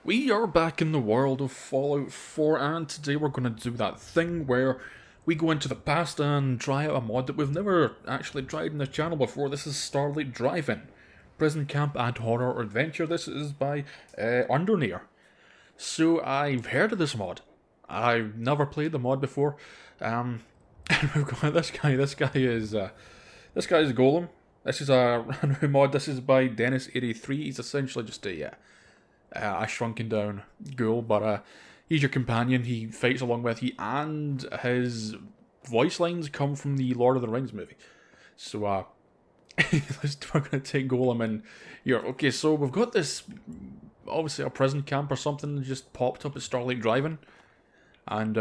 We are back in the world of Fallout 4, and today we're going to do that thing where we go into the past and try out a mod that we've never actually tried in the channel before. This is Starlight Drive-In, Prison Camp and Horror Adventure. This is by Undernear. So I've heard of this mod. I've never played the mod before. And we've got this guy. This guy is Gollum. This is a brand new mod. This is by Dennis83. He's essentially just a shrunken down ghoul, but he's your companion. He fights along with you, and his voice lines come from the Lord of the Rings movie. So we're gonna take Gollum in here. Okay, so we've got this, obviously a prison camp or something that just popped up at Starlight Drive-In, and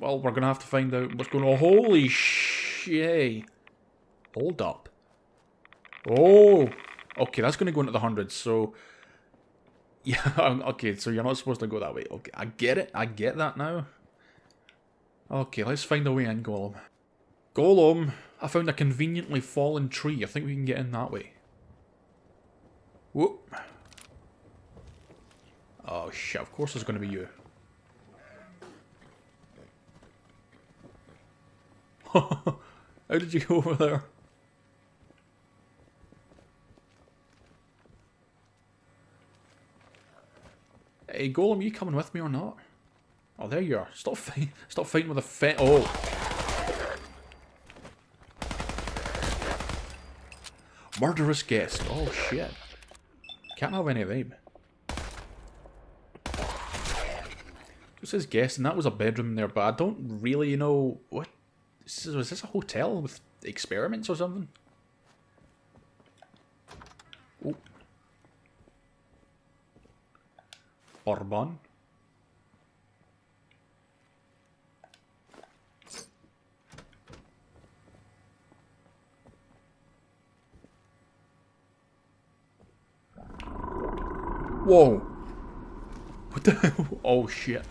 well, we're gonna have to find out what's going on. Holy shit! Hold up. Oh, okay, that's gonna go into the hundreds. So. Yeah, okay, so you're not supposed to go that way. Okay, I get it. I get that now. Okay, let's find a way in, Gollum. Gollum, I found a conveniently fallen tree. I think we can get in that way. Whoop. Oh shit, of course it's going to be you. How did you go over there? Hey, Gollum, you coming with me or not? Oh, there you are. Stop fighting with a Oh. Murderous guest. Oh, shit. Can't have any of them. This is guest, and that was a bedroom there, but I don't really know... What? Was this a hotel with experiments or something? Oh. Bourbon. Whoa! What the hell? Oh shit.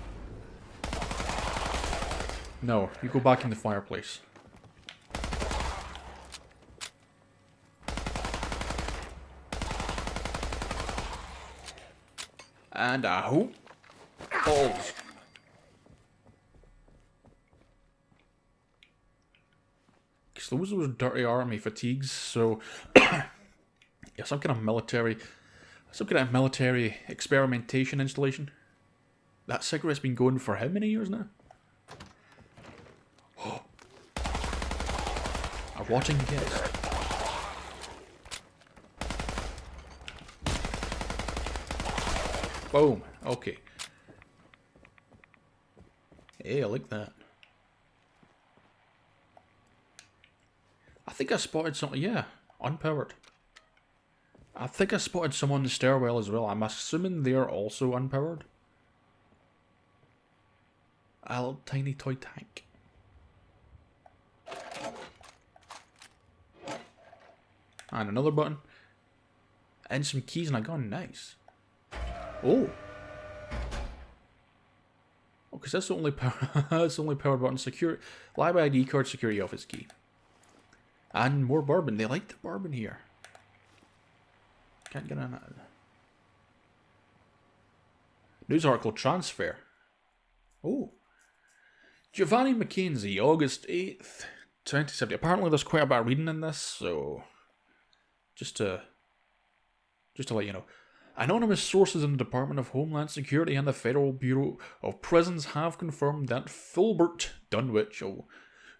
No, you go back in the fireplace. And I hope balls. Because those were dirty army fatigues, so yeah, some kind of military experimentation installation. That cigarette's been going for how many years now? Oh. A rotting guest. Boom. Okay. Hey, I like that. I think I spotted something. Yeah, unpowered. I think I spotted someone in the stairwell as well. I'm assuming they're also unpowered. A little tiny toy tank. And another button. And some keys and a gun. Nice. Oh. Oh, because that's the only power. That's the only power button. Secure. Live ID card, security office key. And more bourbon. They like the bourbon here. Can't get on that. News article transfer. Oh. Giovanni Mackenzie, August 8th, 2070. Apparently there's quite a bit of reading in this, so just to let you know. Anonymous sources in the Department of Homeland Security and the Federal Bureau of Prisons have confirmed that Fulbert Dunwich,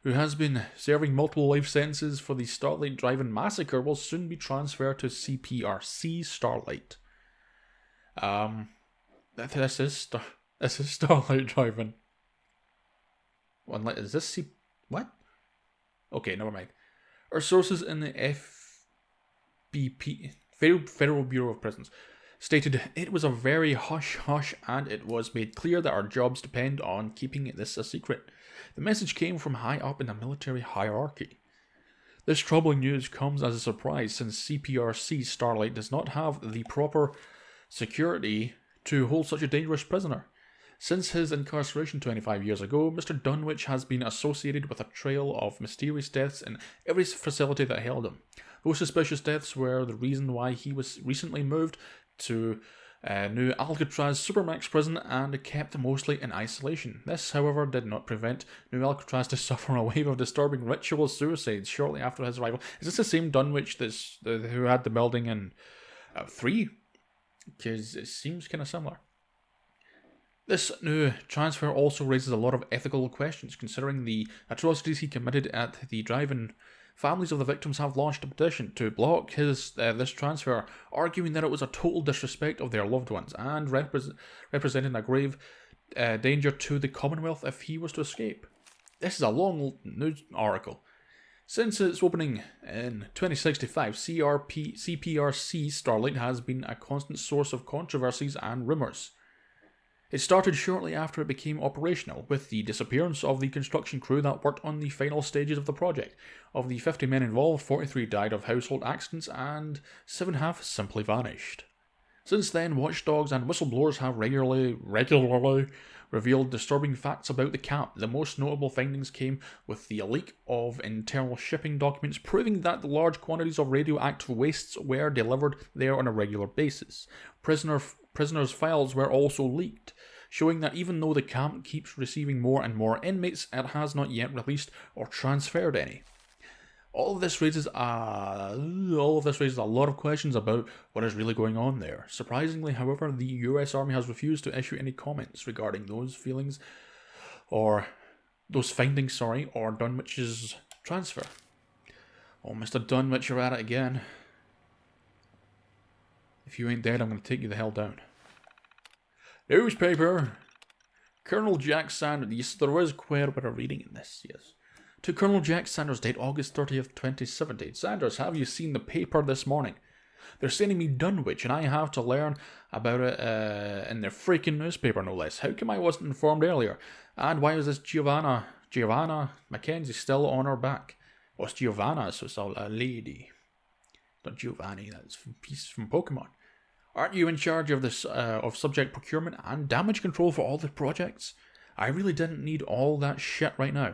who has been serving multiple life sentences for the Starlight Drive-In massacre, will soon be transferred to CPRC Starlight. This is Starlight Drive-In. Is this what? Okay, never mind. Our sources in the FBP, Federal Bureau of Prisons, stated it was a very hush-hush and it was made clear that our jobs depend on keeping this a secret. The message came from high up in the military hierarchy. This troubling news comes as a surprise since CPRC Starlight does not have the proper security to hold such a dangerous prisoner. Since his incarceration 25 years ago, Mr. Dunwich has been associated with a trail of mysterious deaths in every facility that held him. Those suspicious deaths were the reason why he was recently moved to New Alcatraz Supermax prison and kept mostly in isolation. This, however, did not prevent New Alcatraz to suffer a wave of disturbing ritual suicides shortly after his arrival. Is this the same Dunwich who had the building in 3? Because it seems kind of similar. This new transfer also raises a lot of ethical questions, considering the atrocities he committed at the drive-in. Families of the victims have launched a petition to block this transfer, arguing that it was a total disrespect of their loved ones and representing a grave danger to the Commonwealth if he was to escape. This is a long news article. Since its opening in 2065, CPRC Starlight has been a constant source of controversies and rumours. It started shortly after it became operational, with the disappearance of the construction crew that worked on the final stages of the project. Of the 50 men involved, 43 died of household accidents and 7 have simply vanished. Since then, watchdogs and whistleblowers have regularly revealed disturbing facts about the camp. The most notable findings came with the leak of internal shipping documents proving that large quantities of radioactive wastes were delivered there on a regular basis. Prisoners' files were also leaked, showing that even though the camp keeps receiving more and more inmates, it has not yet released or transferred any. All of this raises a lot of questions about what is really going on there. Surprisingly, however, the US Army has refused to issue any comments regarding those findings, or Dunwich's transfer. Oh, Mr. Dunwich, you're at it again. If you ain't dead, I'm going to take you the hell down. Newspaper! Colonel Jack Sanders. Yes, there is quite a bit of reading in this, yes. To Colonel Jack Sanders, date August 30th, 2017. Sanders, have you seen the paper this morning? They're sending me Dunwich, and I have to learn about it in their freaking newspaper, no less. How come I wasn't informed earlier? And why is this Giovanna Mackenzie still on her back? Well, it's Giovanna, so it's a lady. Not Giovanni, that's from Pokemon. Aren't you in charge of this of subject procurement and damage control for all the projects? I really didn't need all that shit right now.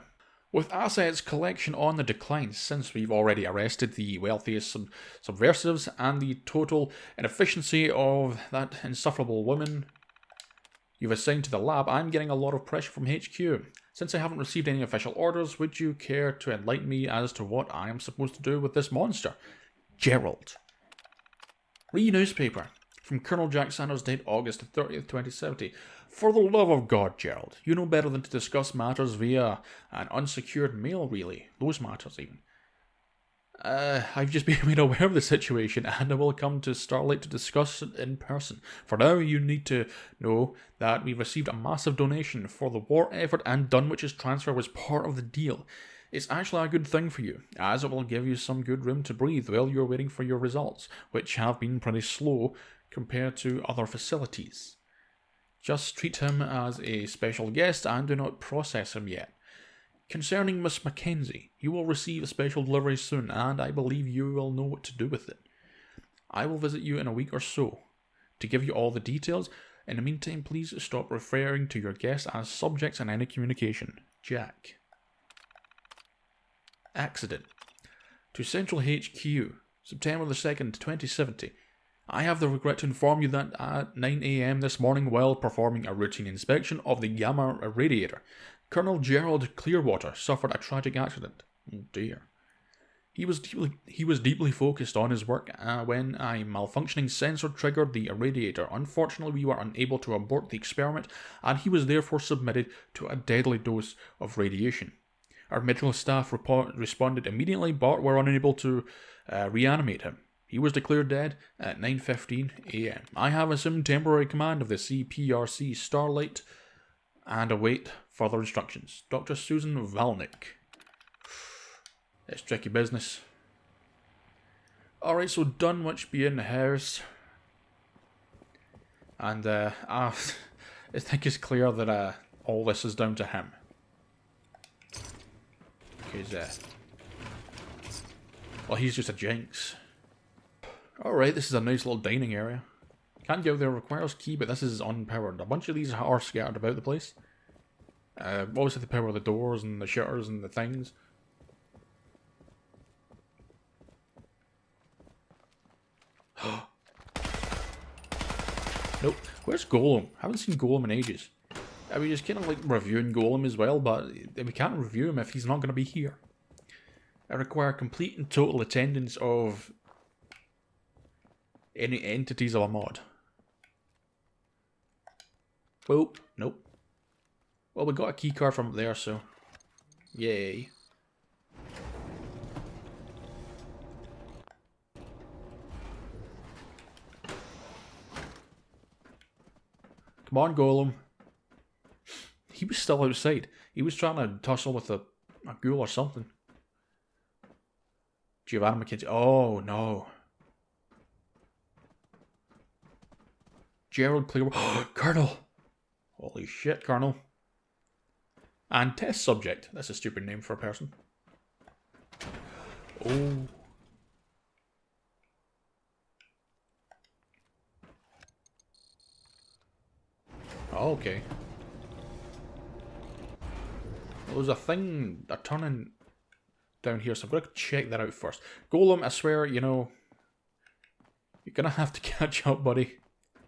With assets collection on the decline since we've already arrested the wealthiest subversives and the total inefficiency of that insufferable woman you've assigned to the lab, I'm getting a lot of pressure from HQ. Since I haven't received any official orders, would you care to enlighten me as to what I am supposed to do with this monster? Gerald. Newspaper. From Colonel Jack Sanders, date August 30th, 2070. For the love of God, Gerald, you know better than to discuss matters via an unsecured mail relay. Those matters, even. I've just been made aware of the situation, and I will come to Starlight to discuss it in person. For now, you need to know that we've received a massive donation for the war effort, and Dunwich's transfer was part of the deal. It's actually a good thing for you, as it will give you some good room to breathe while you're waiting for your results, which have been pretty slow compared to other facilities. Just treat him as a special guest and do not process him yet. Concerning Miss Mackenzie, you will receive a special delivery soon, and I believe you will know what to do with it. I will visit you in a week or so to give you all the details. In the meantime, please stop referring to your guests as subjects in any communication. Jack. Accident. To Central HQ, September the 2nd, 2070. I have the regret to inform you that at 9 AM this morning, while performing a routine inspection of the gamma radiator, Colonel Gerald Clearwater suffered a tragic accident. Oh dear. He was deeply focused on his work when a malfunctioning sensor triggered the radiator. Unfortunately, we were unable to abort the experiment, and he was therefore submitted to a deadly dose of radiation. Our medical staff responded immediately, but were unable to reanimate him. He was declared dead at 9:15 AM. I have assumed temporary command of the CPRC Starlight and await further instructions. Dr. Susan Valnick. It's tricky business. Alright, so Dunwich be in the house. And I think it's clear that all this is down to him. Because, well, he's just a jinx. Alright, this is a nice little dining area. Can't go there, requires key, but this is unpowered. A bunch of these are scattered about the place. Obviously the power of the doors and the shutters and the things. Where's Gollum? I haven't seen Gollum in ages. I mean, just kind of like reviewing Gollum as well, but we can't review him if he's not going to be here. I require complete and total attendance of any entities of a mod. Oh, nope. Well, we got a key card from up there, so yay. Come on, Gollum. He was still outside. He was trying to tussle with a ghoul or something. Giovanni McKenzie. Oh, no. Gerald Clearwater. Colonel! Holy shit, Colonel. And test subject. That's a stupid name for a person. Oh. Okay. Well, there's a thing, a turning down here, so I'm going to check that out first. Gollum, I swear, you know, you're going to have to catch up, buddy.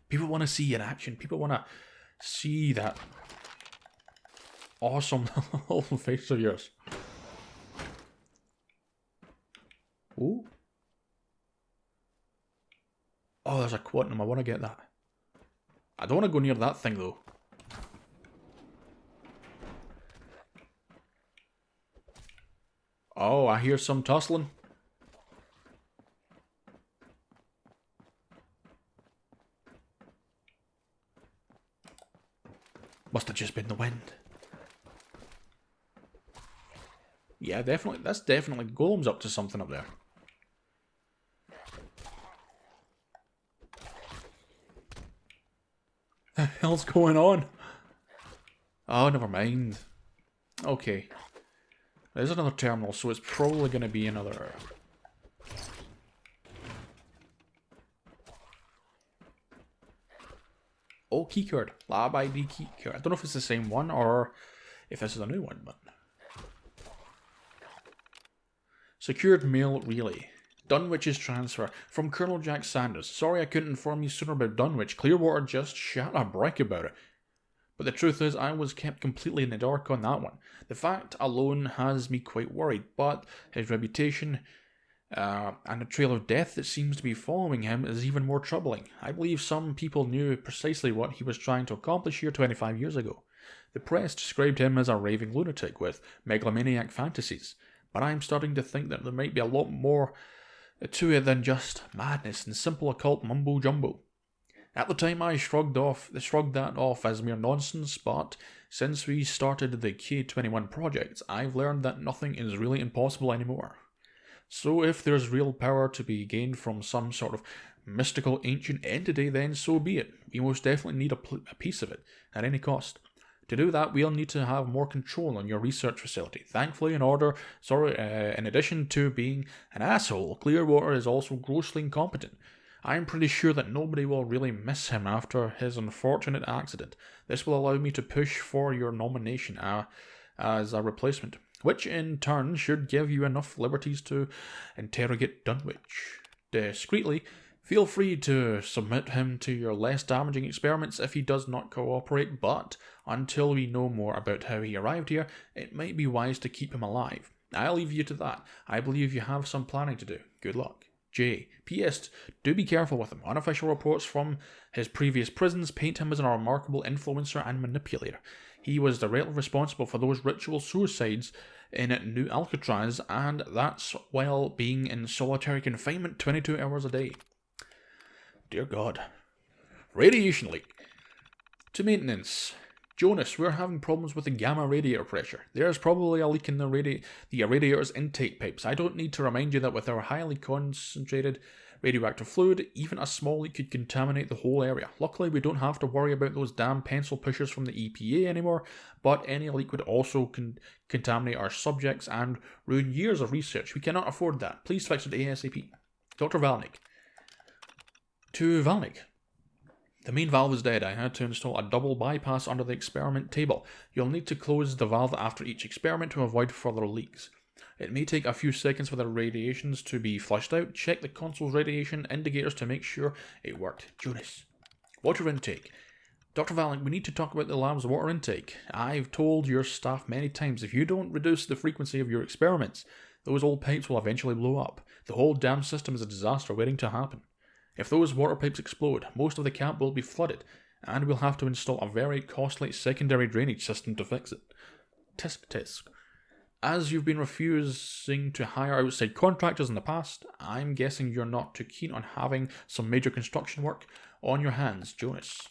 People want to see you in action. People want to see that awesome little face of yours. Ooh. Oh, there's a quantum. I want to get that. I don't want to go near that thing, though. Oh, I hear some tussling. Must have just been the wind. Yeah, definitely. That's definitely Gollum's up to something up there. The hell's going on? Oh, never mind. Okay. There's another terminal, so it's probably going to be another... Oh, keycard. Lab ID keycard. I don't know if it's the same one or if this is a new one, but... Secured mail relay. Dunwich's transfer. From Colonel Jack Sanders. Sorry I couldn't inform you sooner about Dunwich. Clearwater just shat a brick about it. But the truth is, I was kept completely in the dark on that one. The fact alone has me quite worried, but his reputation and the trail of death that seems to be following him is even more troubling. I believe some people knew precisely what he was trying to accomplish here 25 years ago. The press described him as a raving lunatic with megalomaniac fantasies, but I'm starting to think that there might be a lot more to it than just madness and simple occult mumbo-jumbo. At the time I shrugged that off as mere nonsense, but since we started the K21 project, I've learned that nothing is really impossible anymore. So if there's real power to be gained from some sort of mystical ancient entity, then so be it. We most definitely need a piece of it, at any cost. To do that, we'll need to have more control on your research facility. Thankfully, in addition to being an asshole, Clearwater is also grossly incompetent. I'm pretty sure that nobody will really miss him after his unfortunate accident. This will allow me to push for your nomination as a replacement, which in turn should give you enough liberties to interrogate Dunwich discreetly. Feel free to submit him to your less damaging experiments if he does not cooperate, but until we know more about how he arrived here, it might be wise to keep him alive. I'll leave you to that. I believe you have some planning to do. Good luck. J. P.S. Do be careful with him. Unofficial reports from his previous prisons paint him as a remarkable influencer and manipulator. He was directly responsible for those ritual suicides in New Alcatraz, and that's while being in solitary confinement 22 hours a day. Dear God. Radiation leak. To maintenance. Jonas, we're having problems with the gamma radiator pressure. There's probably a leak in the radiator's intake pipes. I don't need to remind you that with our highly concentrated radioactive fluid, even a small leak could contaminate the whole area. Luckily, we don't have to worry about those damn pencil pushers from the EPA anymore, but any leak would also contaminate our subjects and ruin years of research. We cannot afford that. Please fix it ASAP. Dr. Valnick. To Valnick. The main valve is dead. I had to install a double bypass under the experiment table. You'll need to close the valve after each experiment to avoid further leaks. It may take a few seconds for the radiations to be flushed out. Check the console's radiation indicators to make sure it worked. Jonas. Water intake. Dr. Valink, we need to talk about the lab's water intake. I've told your staff many times, if you don't reduce the frequency of your experiments, those old pipes will eventually blow up. The whole damn system is a disaster waiting to happen. If those water pipes explode, most of the camp will be flooded, and we'll have to install a very costly secondary drainage system to fix it. Tisk tisk. As you've been refusing to hire outside contractors in the past, I'm guessing you're not too keen on having some major construction work on your hands, Jonas.